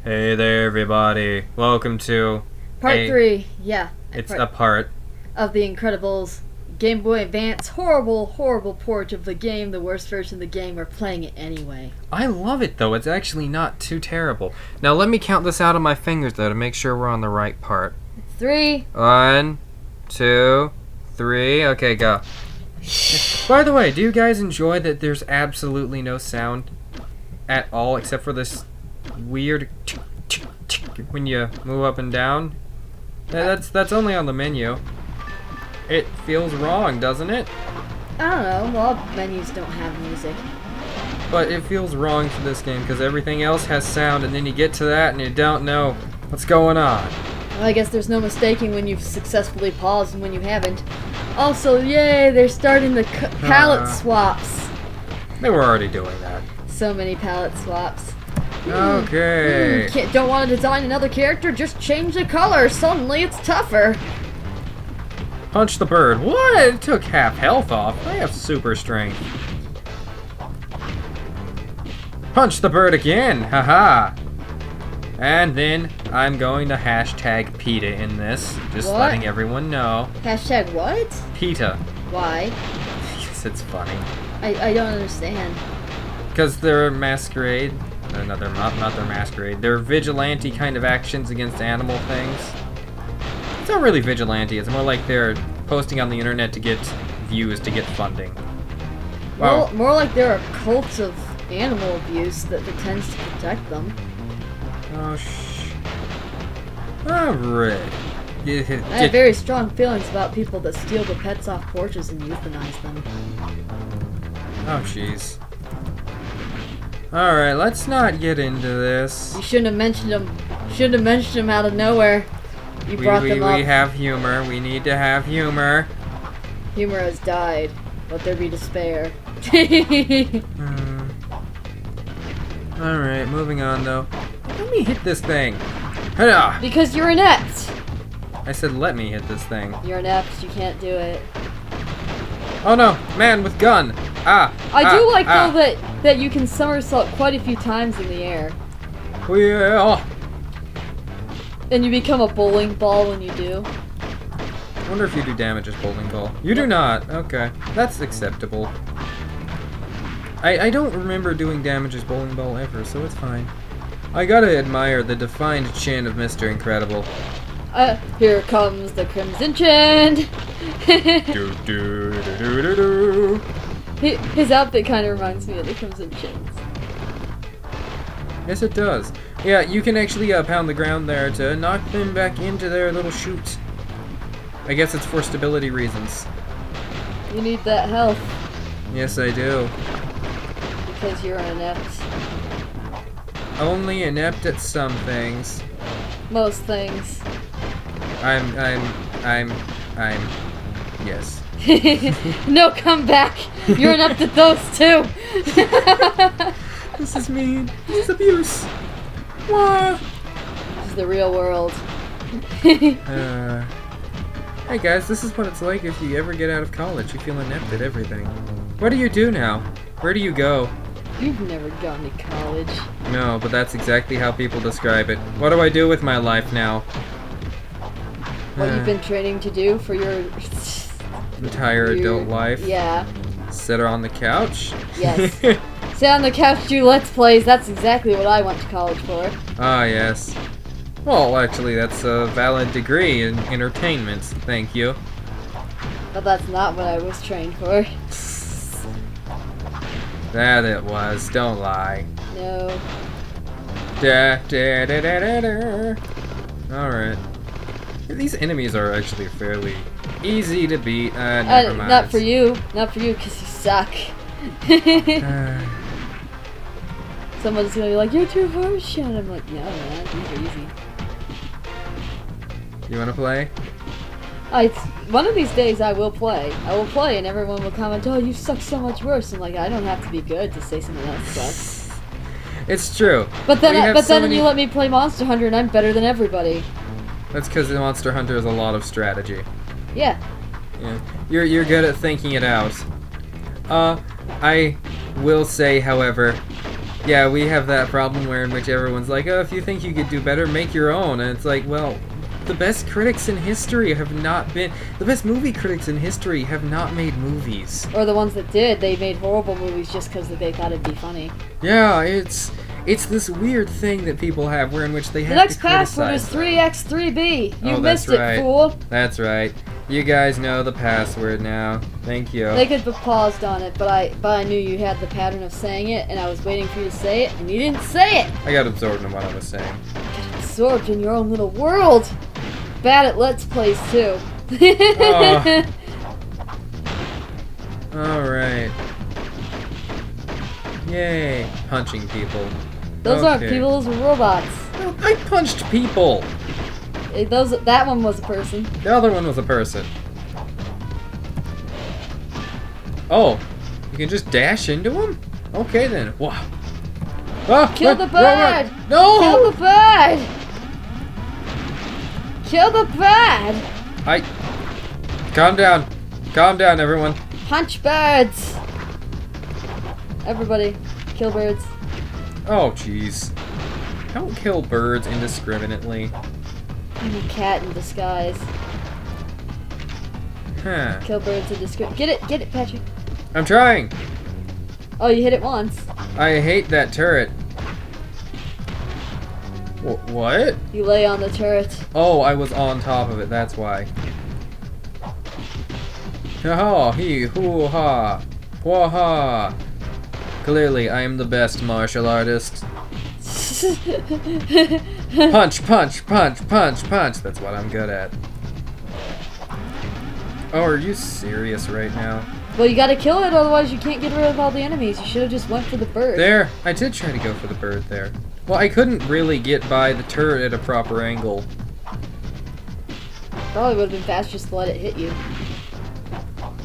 Hey there, everybody. Welcome to Part 3, yeah. It's a part of The Incredibles Game Boy Advance. Horrible port of the game. The worst version of the game. We're playing it anyway. I love it, though. It's actually not too terrible. Now, let me count this out on my fingers, though, to make sure we're on the right part. 3. 1, 2, 3. Okay, go. By the way, do you guys enjoy that there's absolutely no sound at all, except for this weird when you move up and down? That's only on the menu. It feels wrong, doesn't it? I don't know. Well, menus don't have music. But it feels wrong for this game because everything else has sound, and then you get to that and you don't know what's going on. Well, I guess there's no mistaking when you've successfully paused and when you haven't. Also, yay, they're starting the palette swaps. They were already doing that. So many palette swaps. Okay. Don't want to design another character? Just change the color. Suddenly it's tougher. Punch the bird. What? It took half health off. I have super strength. Punch the bird again. Haha. And then I'm going to hashtag PETA in this. Just What? letting everyone know. Hashtag what? PETA. Why? Because it's funny. I don't understand. Because they're masquerade. No, they're not their masquerade. They're vigilante kind of actions against animal things. It's not really vigilante. It's more like they're posting on the internet to get views, to get funding. Wow. More like there are cults of animal abuse that pretends to protect them. Oh, Alright. I have very strong feelings about people that steal the pets off porches and euthanize them. Oh, jeez. Alright, let's not get into this. You shouldn't have mentioned them. Shouldn't have mentioned them out of nowhere. You brought them up. We have humor. We need to have humor. Humor has died. Let there be despair. Alright, moving on though. Let me hit this thing. Hada! Because you're inept. I said let me hit this thing. You're inept. You can't do it. Oh no! Man with gun! I do like though that you can somersault quite a few times in the air. Yeah. And you become a bowling ball when you do. I wonder if you do damage as bowling ball. You do not. Okay. That's acceptable. I don't remember doing damage as bowling ball ever, so it's fine. I gotta admire the defined chin of Mr. Incredible. Here comes the Crimson Chin! Do, do, do, do, do, do. His outfit kind of reminds me of the Crimson Chins. Yes, it does. Yeah, you can actually pound the ground there to knock them back into their little chute. I guess it's for stability reasons. You need that health. Yes, I do. Because you're inept. Only inept at some things. Most things. Yes. No comeback! You're inept at those too! This is mean. This is abuse. What? This is the real world. Hey guys, this is what it's like if you ever get out of college. You feel inept at everything. What do you do now? Where do you go? You've never gone to college. No, but that's exactly how people describe it. What do I do with my life now? What you've been training to do for your entire adult life? Yeah. Sit on the couch? Yes. Sit on the couch, do Let's Plays. That's exactly what I went to college for. Ah, yes. Well, actually, that's a valid degree in entertainment. Thank you. But that's not what I was trained for. That it was. Don't lie. No. Da da da da da da. Alright. These enemies are actually fairly easy to beat. Never mind. Not for you. Not for you, because you suck. Someone's gonna be like, you're too harsh, and I'm like, no, man, these are easy. You wanna play? One of these days I will play. I will play, and everyone will comment, oh, you suck so much worse. And like, I don't have to be good to say someone else sucks. It's true. But then, you let me play Monster Hunter, and I'm better than everybody. That's because Monster Hunter is a lot of strategy. Yeah. Yeah. You're good at thinking it out. I will say, however, Yeah, we have that problem where in which everyone's like, oh, if you think you could do better, make your own. And it's like, well, the best critics in history have not been... The best movie critics in history have not made movies. Or the ones that did, they made horrible movies just because they thought it'd be funny. Yeah, it's this weird thing that people have where in which they have to criticize. The next password is 3x3b. You missed right. it, fool. That's right. You guys know the password now. Thank you. They could have paused on it, but I knew you had the pattern of saying it, and I was waiting for you to say it, and you didn't say it. I got absorbed in what I was saying. Got absorbed in your own little world. Bad at Let's Plays too. Alright. Yay. Punching people. Those aren't people, those are robots. Well, I punched people. That one was a person. The other one was a person. Oh, you can just dash into him? Okay then. Wow. Ah, Kill the bird! No! Kill the bird! Kill the bird! Calm down. Calm down, everyone. Punch birds! Everybody, kill birds. Oh, jeez. Don't kill birds indiscriminately. I'm a cat in disguise. Huh. Kill birds indiscriminately. Get it, Patrick. I'm trying. Oh, you hit it once. I hate that turret. What? You lay on the turret. Oh, I was on top of it, that's why. Ha he hoo ha. Wah ha. Clearly, I am the best martial artist. Punch, punch, punch, punch, punch. That's what I'm good at. Oh, are you serious right now? Well, you gotta kill it, otherwise you can't get rid of all the enemies. You should have just went for the bird. There, I did try to go for the bird there. Well, I couldn't really get by the turret at a proper angle. Probably would have been fast just to let it hit you.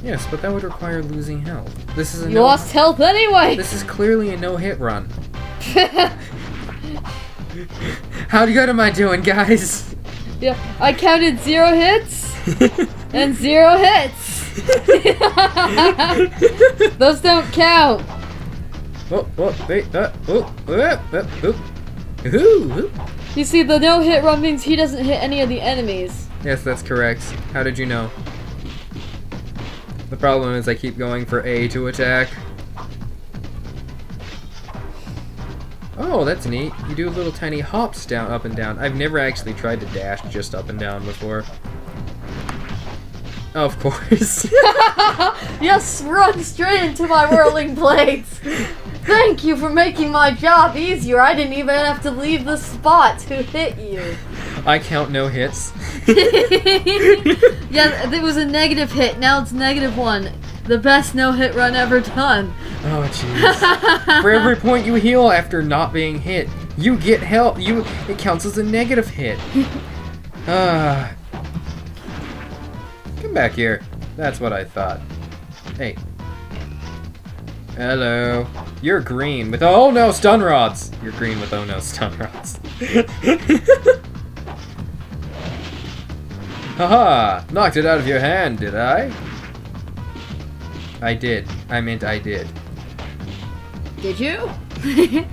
Yes, but that would require losing health. This is a You lost health anyway! This is clearly a no-hit run. How good am I doing, guys? Yeah, I counted 0 hits and 0 hits. Those don't count. You see, the no-hit run means he doesn't hit any of the enemies. Yes, that's correct. How did you know? The problem is I keep going for A to attack. Oh, that's neat. You do little tiny hops down, up and down. I've never actually tried to dash just up and down before. Of course. Yes, run straight into my whirling blades. Thank you for making my job easier. I didn't even have to leave the spot to hit you. I count no hits. Yeah, it was a negative hit. Now it's -1. The best no-hit run ever done. Oh, jeez. For every point you heal after not being hit, you get health. It counts as a negative hit. Come back here. That's what I thought. Hey. Hello. You're green with oh no stun rods. You're green with oh no stun rods. Haha! Knocked it out of your hand, did I? I did. I meant I did. Did you?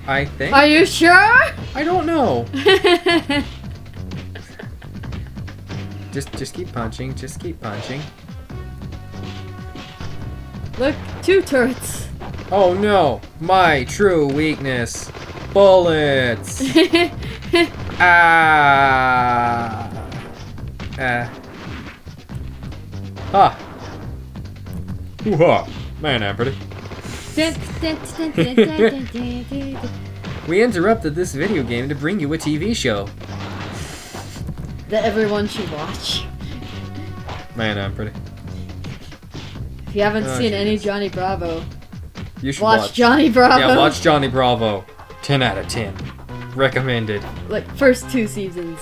I think. Are you sure? I don't know. Just keep punching. Just keep punching. Look, 2 turrets. Oh no! My true weakness. Bullets. Ah. Ha. Hoo-ha. Man, I'm pretty. We interrupted this video game to bring you a TV show. That everyone should watch. Man, I'm pretty. If you haven't seen any Johnny Bravo, you should watch Johnny Bravo. Yeah, watch Johnny Bravo. 10 out of 10. Recommended. Like, first 2 seasons.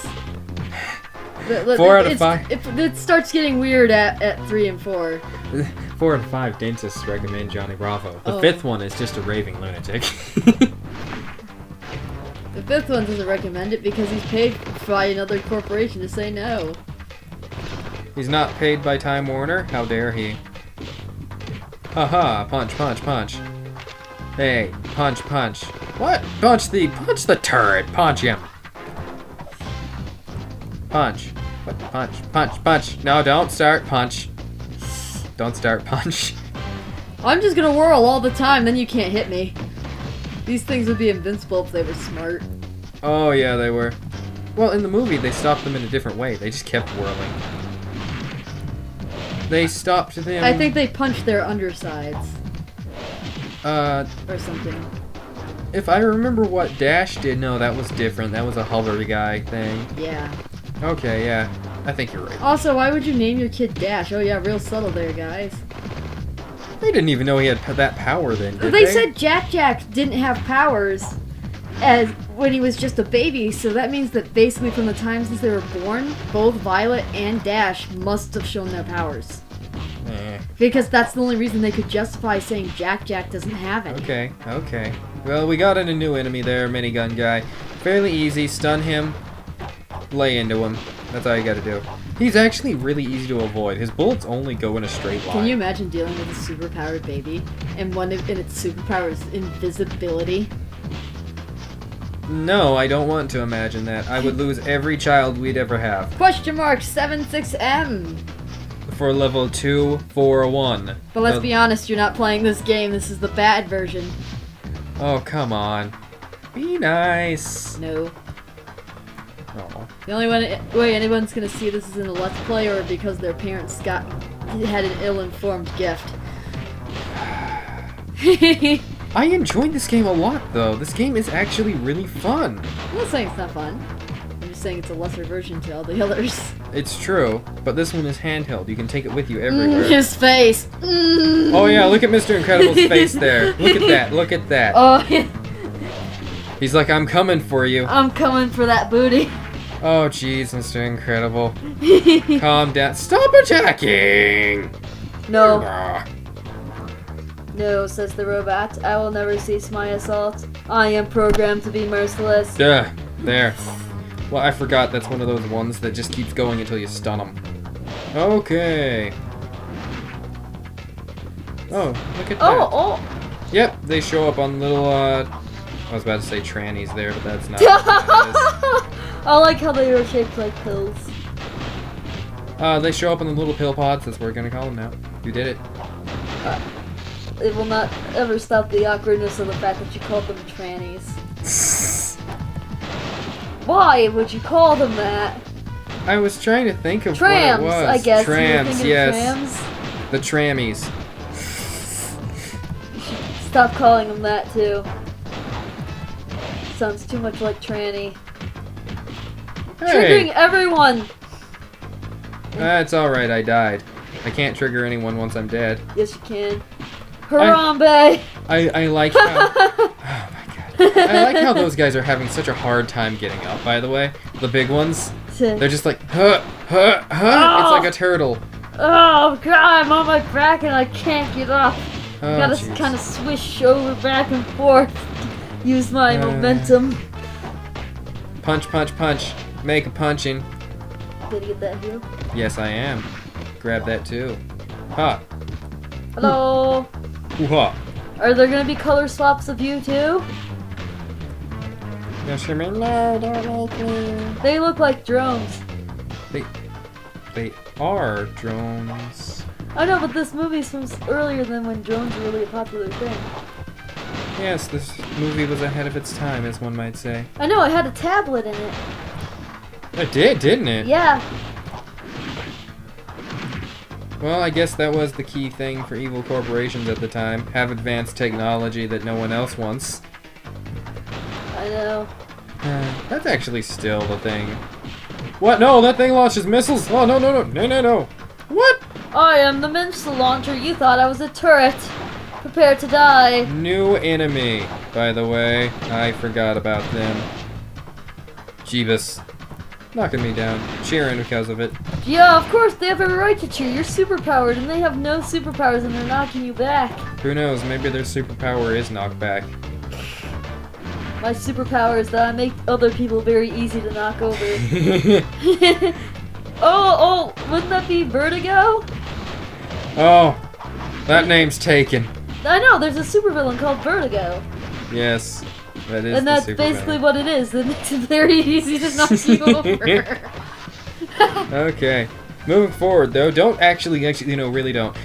4 out of 5. It starts getting weird at 3 and 4. 4 out of 5 dentists recommend Johnny Bravo. The 5th one is just a raving lunatic. The 5th one doesn't recommend it because he's paid by another corporation to say no. He's not paid by Time Warner? How dare he? Haha, punch, punch, punch. Hey, punch, punch. What? Punch the turret. Punch him. Punch. What? Punch. No, don't start. Punch. Don't start. Punch. I'm just gonna whirl all the time, then you can't hit me. These things would be invincible if they were smart. Oh, yeah, they were. Well, in the movie, they stopped them in a different way. They just kept whirling. They stopped them... I think they punched their undersides. Or something. If I remember what Dash did, no, that was different. That was a hover guy thing. Yeah. Okay, yeah. I think you're right. Also, why would you name your kid Dash? Oh yeah, real subtle there, guys. They didn't even know he had that power then, did They said Jack didn't have powers as when he was just a baby, so that means that basically from the time since they were born, both Violet and Dash must have shown their powers. Because that's the only reason they could justify saying Jack doesn't have any. Okay. Well, we got in a new enemy there, minigun guy. Fairly easy. Stun him. Lay into him. That's all you gotta do. He's actually really easy to avoid. His bullets only go in a straight line. Can you imagine dealing with a superpowered baby? And its superpower is invisibility? No, I don't want to imagine that. I would lose every child we'd ever have. Question mark 76M. For level 241. But let's be honest, you're not playing this game. This is the bad version. Oh, come on. Be nice. No. Oh. The only way anyone's gonna see this is in a Let's Play or because their parents had an ill-informed gift. I enjoyed this game a lot, though. This game is actually really fun. I'm not saying it's not fun. I'm just saying it's a lesser version to all the others. It's true, but this one is handheld. You can take it with you everywhere. His face. Oh yeah, look at Mr. Incredible's face there. Look at that. Oh yeah. He's like, I'm coming for you. I'm coming for that booty. Oh jeez, Mr. Incredible. Calm down. Stop attacking! No. Ah. No, says the robot. I will never cease my assault. I am programmed to be merciless. Duh. There. Well, I forgot that's one of those ones that just keeps going until you stun them. Okay. Oh, look at that. Oh! Yep, they show up on little, I was about to say trannies there, but that's not what that I like how they are shaped like pills. is. They show up in the little pill pods, that's what we're gonna call them now. You did it. It will not ever stop the awkwardness of the fact that you called them trannies. Why would you call them that? I was trying to think of trams, what it was. I guess. Trams, yes. Trams? The trammies. You should stop calling them that too. Sounds too much like tranny. Hey. Triggering everyone! That's alright, I died. I can't trigger anyone once I'm dead. Yes, you can. Harambe! I like how... Oh my god. I like how those guys are having such a hard time getting up, by the way. The big ones. They're just like, huh. Oh. It's like a turtle. Oh god, I'm on my back and I can't get up. Oh, Gotta geez. kind of swish over back and forth. Use my momentum. Punch. Make a punching. Did you get that heal? Yes, I am. Grab that too. Ha. Hello? Hoo-ha. Are there gonna be color swaps of you too? Yes, I mean, no, don't make me. They look like drones. They are drones. I know, but this movie's from earlier than when drones were really a popular thing. Yes, this movie was ahead of its time, as one might say. I know, it had a tablet in it. It did, didn't it? Yeah. Well, I guess that was the key thing for evil corporations at the time. Have advanced technology that no one else wants. I know. That's actually still the thing. What? No, that thing launches missiles? Oh, no. What? I am the missile launcher. You thought I was a turret. Prepare to die. New enemy, by the way. I forgot about them. Jeebus. Knocking me down. Cheering because of it. Yeah, of course, they have every right to cheer. You're superpowered, and they have no superpowers, and they're knocking you back. Who knows? Maybe their superpower is knockback. My superpower is that I make other people very easy to knock over. Oh, wouldn't that be Vertigo? Oh, that name's taken. I know, there's a supervillain called Vertigo. Yes. That is And that's basically what it is. It makes it very easy to knock you over. Okay. Moving forward, though, don't actually, really don't.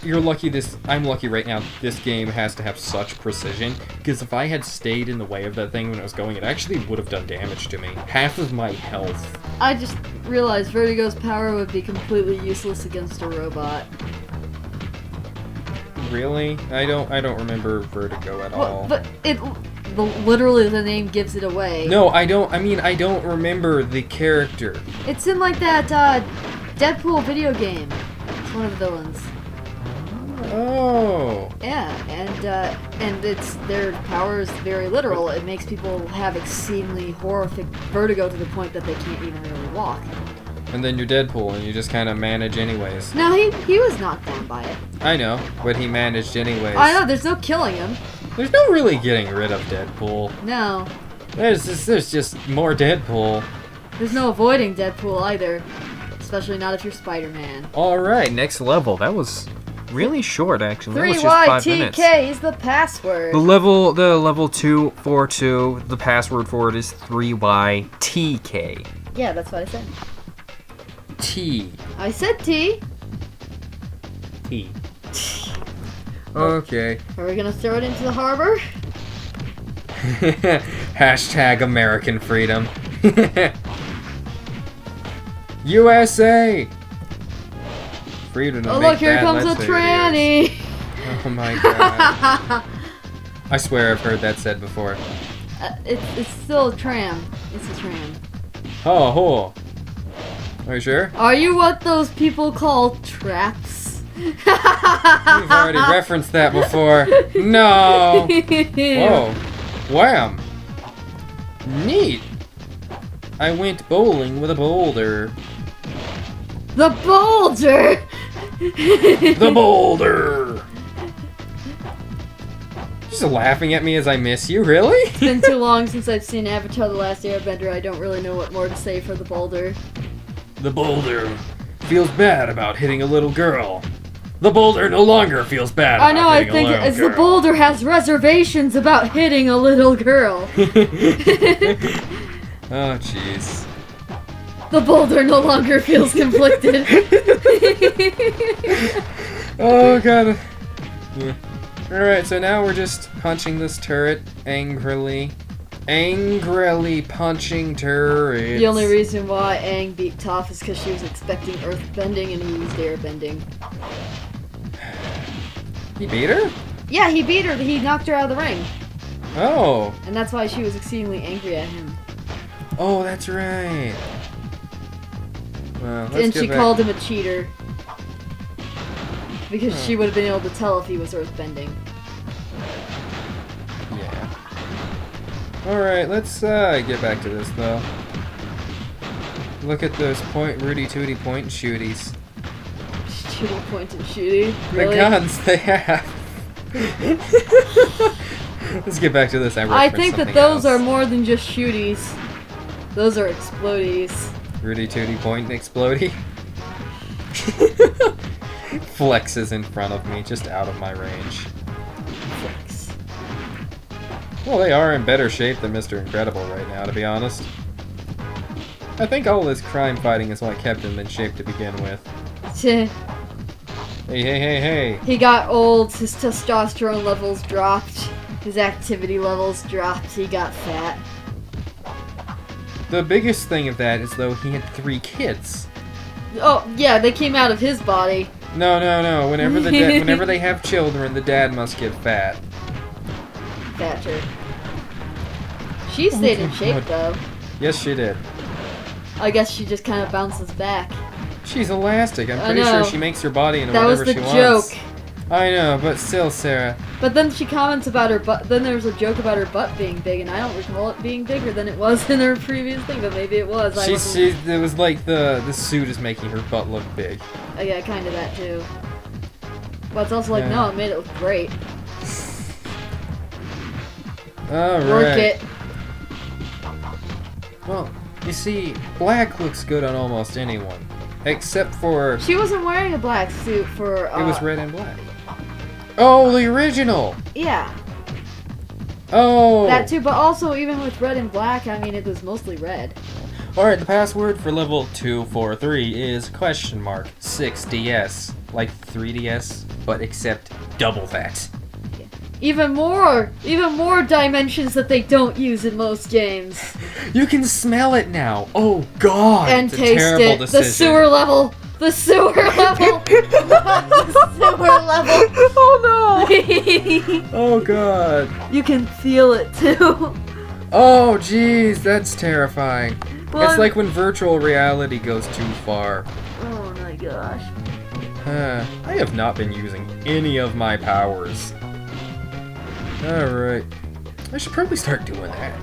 You're lucky I'm lucky right now this game has to have such precision, because if I had stayed in the way of that thing when it was going, it actually would have done damage to me. Half of my health. I just realized Vertigo's power would be completely useless against a robot. Really? I don't remember Vertigo at all. But literally the name gives it away. No, I don't remember the character. It's in like that, Deadpool video game. It's one of the villains. Oh. Yeah, and their power is very literal. It makes people have exceedingly horrific vertigo to the point that they can't even really walk. And then you're Deadpool, and you just kind of manage anyways. No, he was knocked down by it. I know, but he managed anyways. I know, there's no killing him. There's no really getting rid of Deadpool. No. There's just more Deadpool. There's no avoiding Deadpool either. Especially not if you're Spider-Man. Alright, next level. That was really short, actually. That was just 5 minutes. 3YTK is the password. The level 242, the password for it is 3YTK. Yeah, that's what I said. T. I said T. T. Okay. Are we gonna throw it into the harbor? Hashtag American freedom. USA! Freedom to Oh make look, here bad comes a let's say tranny! Oh my god. I swear I've heard that said before. It's still a tram. It's a tram. Oh. Are you sure? Are you what those people call traps? We've already referenced that before. No! Whoa. Wham! Neat! I went bowling with a boulder. The boulder! The boulder! Just laughing at me as I miss you, really? It's been too long since I've seen Avatar: The Last Airbender. I don't really know what more to say for the boulder. The boulder feels bad about hitting a little girl. The boulder no longer feels bad about hitting a little girl. I know, I think the boulder has reservations about hitting a little girl. Oh, jeez. The boulder no longer feels conflicted. Oh, God. Alright, so now we're just punching this turret angrily. Angrily punching turrets. The only reason why Aang beat Toph is because she was expecting earth bending and he used air bending. He beat her? Yeah, he beat her. He knocked her out of the ring. Oh. And that's why she was exceedingly angry at him. Oh, that's right. Well, And she called him a cheater. Because she would have been able to tell if he was earthbending. Yeah. Alright, let's get back to this, though. Look at those Rudy Tooty point and shooties. Shooty point and shooty? Really? The guns they have. Let's get back to this. I think that those are more than just shooties. Those are explodies. Rudy Tooty point and explodey. Flex is in front of me, just out of my range. Flex. Well, they are in better shape than Mr. Incredible right now, to be honest. I think all this crime fighting is what kept him in shape to begin with. Hey. He got old, his testosterone levels dropped, his activity levels dropped, he got fat. The biggest thing of that is, though, he had 3 kids. Oh, yeah, they came out of his body. No. Whenever they have children, the dad must get fat. Fatter. She stayed in shape, though. Yes, she did. I guess she just kind of bounces back. She's elastic. I'm pretty sure she makes her body into whatever she wants. That was the joke. I know, but still, Sarah. But then she comments about her butt. Then there was a joke about her butt being big, and I don't recall it being bigger than it was in her previous thing, but maybe it was. It was like the suit is making her butt look big. Oh, yeah, kind of that too. But it's also like, no, it made it look great. Alright. Work it. Well, you see, black looks good on almost anyone. Except for... She wasn't wearing a black suit for... It was red and black. Oh, the original! Yeah. Oh! That too, but also even with red and black, I mean, it was mostly red. Alright, the password for level 243 is question mark 6DS. Like 3DS, but except double that. Even more dimensions that they don't use in most games. You can smell it now. Oh god. And it's a taste terrible it. Decision. The sewer level. The sewer level. The sewer level. Oh no. Oh god. You can feel it too. Oh jeez, that's terrifying. Well, it's like when virtual reality goes too far. Oh my gosh. I have not been using any of my powers. Alright. I should probably start doing that.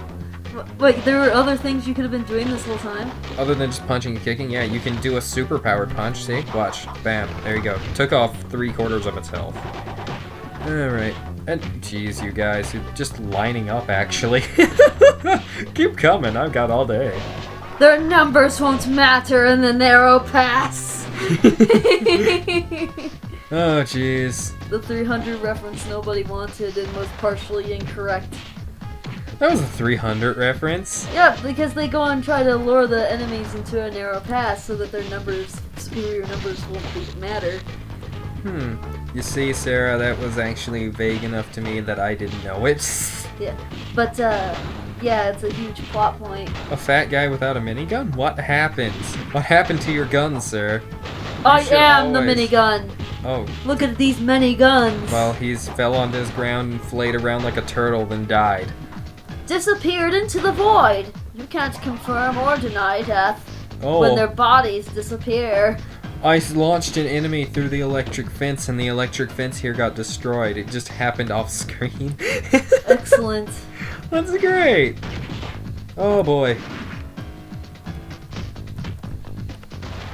Wait, there were other things you could have been doing this whole time? Other than just punching and kicking? Yeah, you can do a super powered punch, see? Watch. Bam. There you go. Took off 3/4 of its health. Alright. And, geez, you guys, you're just lining up, actually. Keep coming, I've got all day. Their numbers won't matter in the narrow pass. Oh, jeez. The 300 reference nobody wanted and was partially incorrect. That was a 300 reference. Yeah, because they go and try to lure the enemies into a narrow pass so that their numbers, superior numbers, won't matter. You see, Sarah, that was actually vague enough to me that I didn't know it. Yeah, but, yeah, it's a huge plot point. A fat guy without a minigun? What happened? What happened to your gun, sir? I should am the always- minigun. Oh, Look at these many guns. well, he's fell onto his ground and flayed around like a turtle, then died. Disappeared into the void. You can't confirm or deny death when their Oh, bodies disappear. I launched an enemy through the electric fence, and the electric fence here got destroyed. It just happened off screen. Excellent. That's great. Oh boy.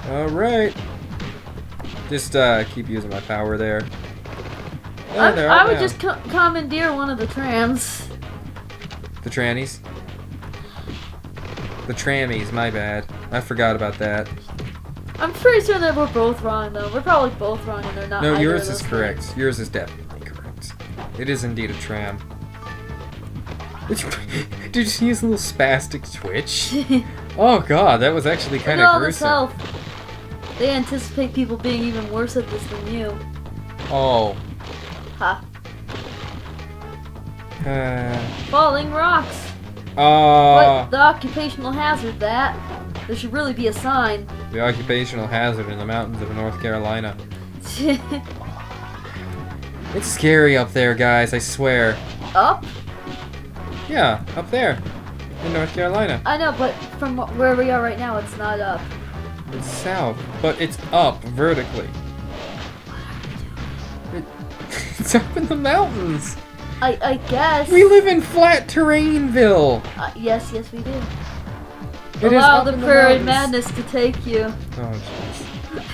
Alright. Just keep using my power there. Oh, there, I would yeah. just commandeer one of the trams. The trannies? The trammies, my bad. I forgot about that. I'm pretty sure that we're both wrong, though. We're probably both wrong, and they're not. No, either yours of is those correct. things. Yours is definitely correct. It is indeed a tram. Did you just use a little spastic twitch? Oh god, that was actually Look kind at of all this gruesome. health. They anticipate people being even worse at this than you. Oh. Ha. Uh, Falling rocks. uh, What? The occupational hazard, that. There should really be a sign. the occupational hazard in the mountains of North Carolina. It's scary up there, guys, I swear. Up? Yeah, up there. In North Carolina. I know, but from where we are right now, it's not up. It's south, but it's up vertically. It's up in the mountains. I guess. We live in flat terrainville. Yes, we do. It is Allow up the in prairie mountains. madness to take you. Oh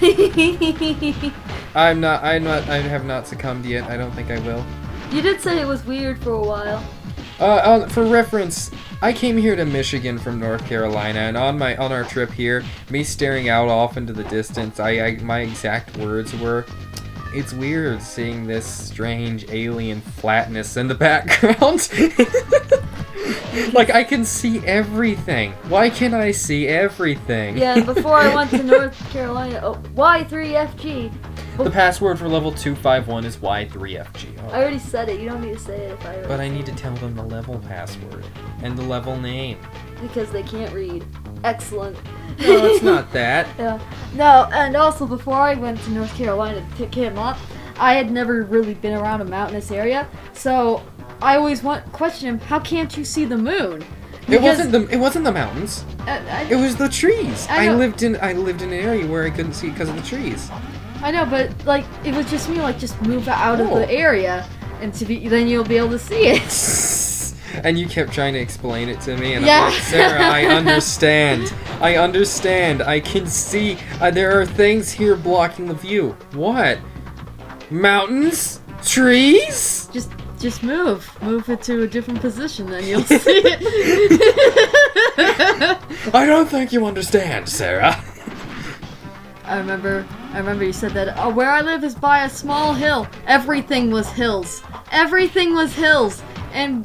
jeez. I have not succumbed yet. I don't think I will. You did say it was weird for a while. For reference, I came here to Michigan from North Carolina, and on our trip here, me staring out off into the distance, my exact words were, "It's weird seeing this strange alien flatness in the background." Like, I can see everything. Why can't I see everything? Yeah, and before I went to North Carolina, Y3FG. The password for level 251 is Y3FG. I Oh. already said it. You don't need to say it if I already But I need to tell them the level password and the level name. because they can't read. Excellent. No, it's not that. Yeah. No, and also before I went to North Carolina to pick him up, I had never really been around a mountainous area, so I always question him, how can't you see the moon? It wasn't the mountains. It was the trees. I I know. lived in an area where I couldn't see because of the trees. I know, but like it was just me, like just move out of Oh. the area, and then you'll be able to see it. And you kept trying to explain it to me, and Yeah. I'm like, Sarah, I understand. I understand. I can see. There are things here blocking the view. What? Mountains? Trees? Just move it to a different position, then you'll see it. I don't think you understand, Sarah. I remember you said that, where I live is by a small hill. Everything was hills. Everything was hills. And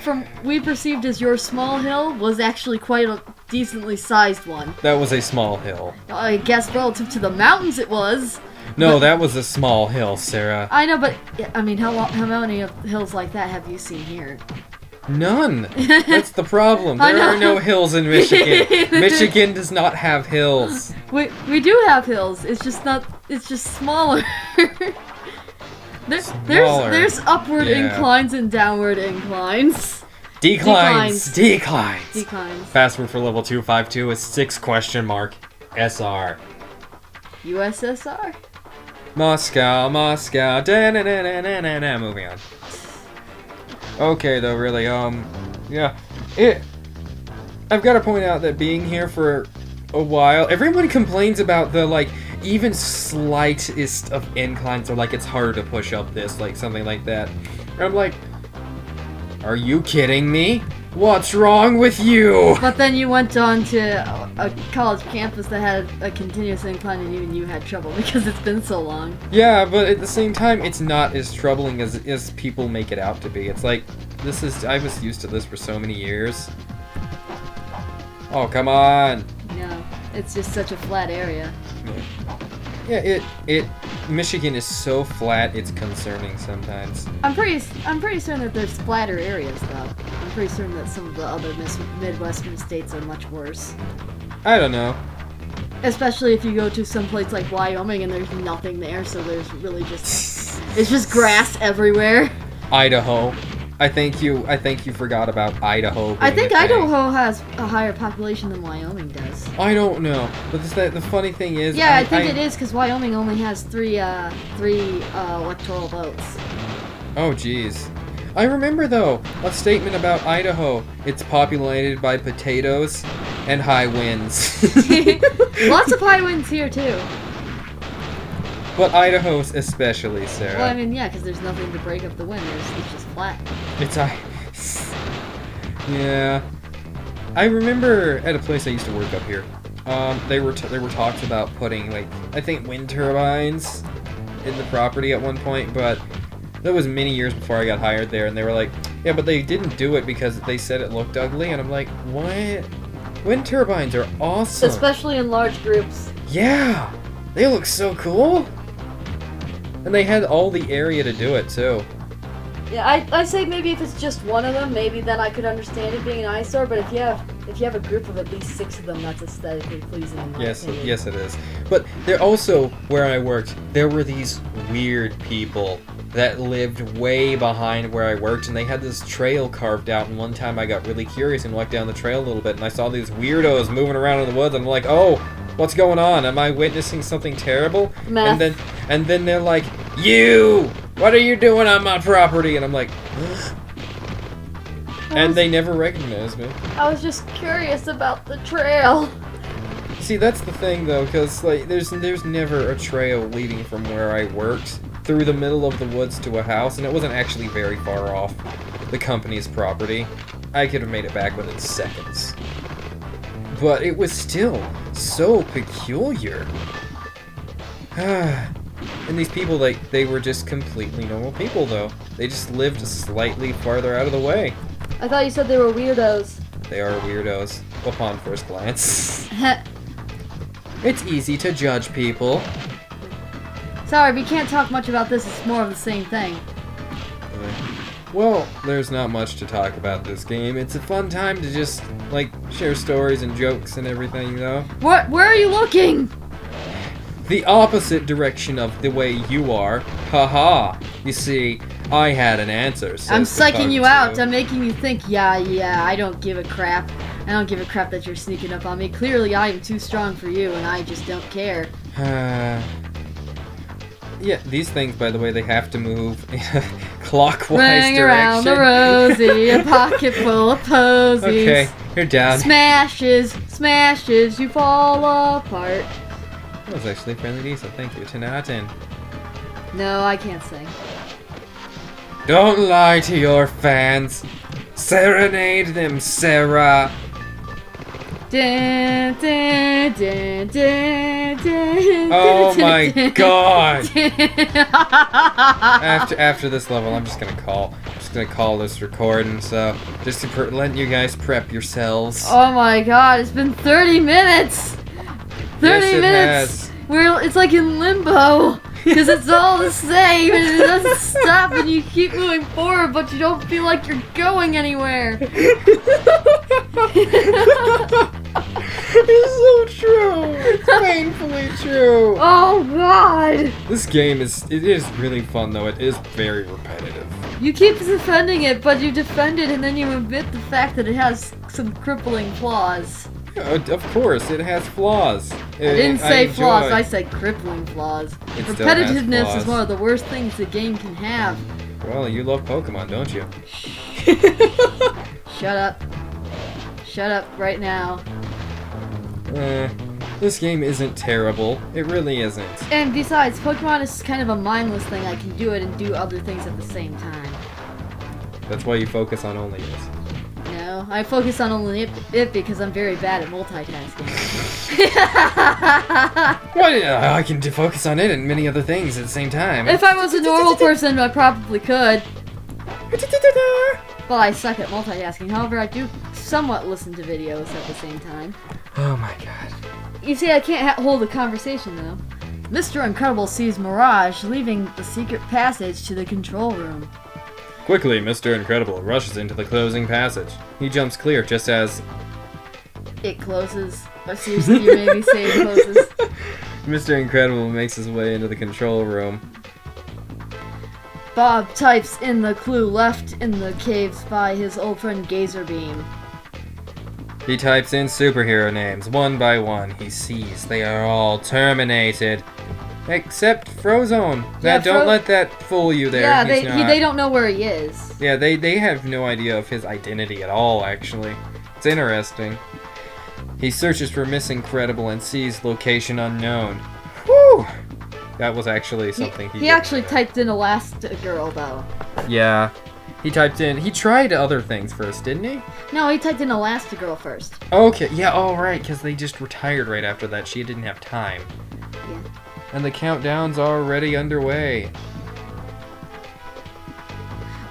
from we perceived as your small hill was actually quite a decently sized one. That was a small hill. I guess relative to the mountains it was. No, but, that was a small hill, Sarah. I know, but I mean, how many hills like that have you seen here? None. That's the problem. There are no hills in Michigan. Michigan does not have hills. We do have hills. It's just not. It's just smaller. There's upward inclines and downward inclines. Declines. Password for level 252 is 6 SR. USSR? Moscow. Da-na-na-na-na-na-na. Moving on. Okay, though, really, yeah. I've got to point out that being here for a while, everyone complains about the, like, even slightest of inclines, or like it's harder to push up this, like something like that. And I'm like, are you kidding me? What's wrong with you? But then you went on to a college campus that had a continuous incline, and even you had trouble because it's been so long. Yeah, but at the same time, it's not as troubling as people make it out to be. It's like, I was used to this for so many years. Oh, come on. No, it's just such a flat area. Yeah, Michigan is so flat, it's concerning sometimes. I'm pretty certain that there's flatter areas, though. I'm pretty certain that some of the other Midwestern states are much worse. I don't know. Especially if you go to some place like Wyoming and there's nothing there, so there's really just it's just grass everywhere. Idaho. I think you forgot about Idaho. I think Idaho has a higher population than Wyoming does. I don't know, but the funny thing is... Yeah, I think it is, because Wyoming only has three electoral votes. Oh, jeez. I remember, though, a statement about Idaho. It's populated by potatoes and high winds. Lots of high winds here, too. But Idaho's especially, Sarah. Well, I mean, yeah, because there's nothing to break up the wind. It's just flat. Yeah. I remember at a place I used to work up here. There were talks about putting, like, I think wind turbines in the property at one point, but that was many years before I got hired there, and they were like, yeah, but they didn't do it because they said it looked ugly, and I'm like, what? Wind turbines are awesome. Especially in large groups. Yeah! They look so cool! And they had all the area to do it, too. Yeah, I say maybe if it's just one of them, maybe then I could understand it being an eyesore, but if you have a group of at least 6 of them, that's aesthetically pleasing in my opinion. Yes it is. But there also, where I worked, there were these weird people that lived way behind where I worked, and they had this trail carved out, and one time I got really curious and walked down the trail a little bit, and I saw these weirdos moving around in the woods, and I'm like, oh, what's going on? Am I witnessing something terrible? Meth. And then they're like, you! What are you doing on my property? And I'm like, and they never recognized me. I was just curious about the trail. See, that's the thing, though, because like, there's never a trail leading from where I worked through the middle of the woods to a house, and it wasn't actually very far off the company's property. I could have made it back within seconds. But it was still so peculiar. And these people, like, they were just completely normal people, though. They just lived slightly farther out of the way. I thought you said they were weirdos. They are weirdos, upon first glance. It's easy to judge people. Sorry, we can't talk much about this. It's more of the same thing. Well, there's not much to talk about this game. It's a fun time to just, like, share stories and jokes and everything, though. Where are you looking? The opposite direction of the way you are. Haha. You see, I had an answer. I'm psyching you out. I'm making you think, yeah, I don't give a crap. I don't give a crap that you're sneaking up on me. Clearly, I am too strong for you, and I just don't care. Yeah, these things, by the way, they have to move in a clockwise Ring direction. Around the rosy, a pocket full of posies. Okay, you're down. Smashes, you fall apart. That was actually fairly decent, thank you. 10 out of 10. No, I can't sing. Don't lie to your fans. Serenade them, Sarah. Dun, dun, dun, dun, Oh my god! after this level, I'm just gonna call this recording. So just to let you guys prep yourselves. Oh my god! It's been 30 minutes. 30 Yes, it minutes. has. It's like in limbo. Because it's all the same and it doesn't stop and you keep moving forward but you don't feel like you're going anywhere. It's so true. It's painfully true. Oh god. This game is really fun though. It is very repetitive. You keep defending it but you defend it and then you admit the fact that it has some crippling flaws. Of course, it has flaws. I didn't say flaws, I said crippling flaws. It still has Repetitiveness flaws. is one of the worst things the game can have. Well, you love Pokemon, don't you? Shut up. Shut up right now. This game isn't terrible. It really isn't. And besides, Pokemon is kind of a mindless thing. I can do it and do other things at the same time. That's why you focus on only this. No, I focus on only it because I'm very bad at multitasking. What? I can focus on it and many other things at the same time. If I was a normal person, I probably could. Well, I suck at multitasking. However, I do somewhat listen to videos at the same time. Oh my god. You see, I can't hold a conversation, though. Mr. Incredible sees Mirage leaving the secret passage to the control room. Quickly, Mr. Incredible rushes into the closing passage. He jumps clear just as... It closes. Or seriously, you made me say it closes. Mr. Incredible makes his way into the control room. Bob types in the clue left in the caves by his old friend Gazerbeam. He types in superhero names. One by one, he sees they are all terminated. Except Frozone. Don't let that fool you there. Yeah, He's not. they don't know where he is. Yeah, they have no idea of his identity at all, actually. It's interesting. He searches for Miss Incredible and sees location unknown. Whew! That was actually something he did. actually typed in Elastigirl, though. Yeah. He tried other things first, didn't he? No, he typed in Elastigirl first. Okay, yeah, alright, because they just retired right after that. She didn't have time. Yeah. And the countdown's already underway.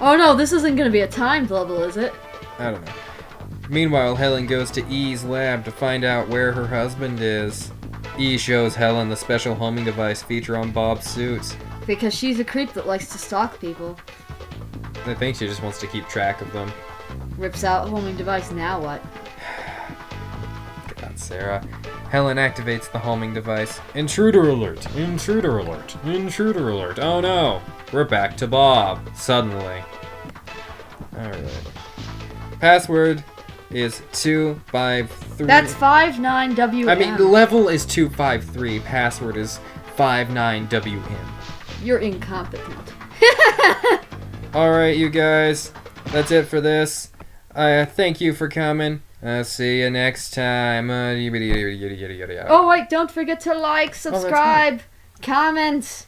Oh no, this isn't gonna be a timed level, is it? I don't know. Meanwhile, Helen goes to E's lab to find out where her husband is. E shows Helen the special homing device feature on Bob's suit. Because she's a creep that likes to stalk people. I think she just wants to keep track of them. Rips out homing device, now what? God, Sarah. Helen activates the homing device. Intruder alert! Intruder alert! Intruder alert! Oh no! We're back to Bob. Suddenly. Alright. Password is 253. That's 59WM. I mean, the level is 253. Password is 59WM. You're incompetent. Alright, you guys. That's it for this. Thank you for coming. I'll see you next time. Oh wait, don't forget to like, subscribe, comment.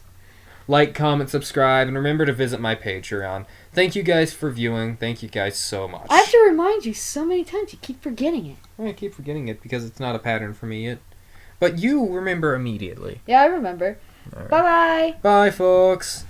Like, comment, subscribe, and remember to visit my Patreon. Thank you guys for viewing. Thank you guys so much. I have to remind you so many times, you keep forgetting it. I keep forgetting it because it's not a pattern for me yet. But you remember immediately. Yeah, I remember. All right. Bye-bye. Bye, folks.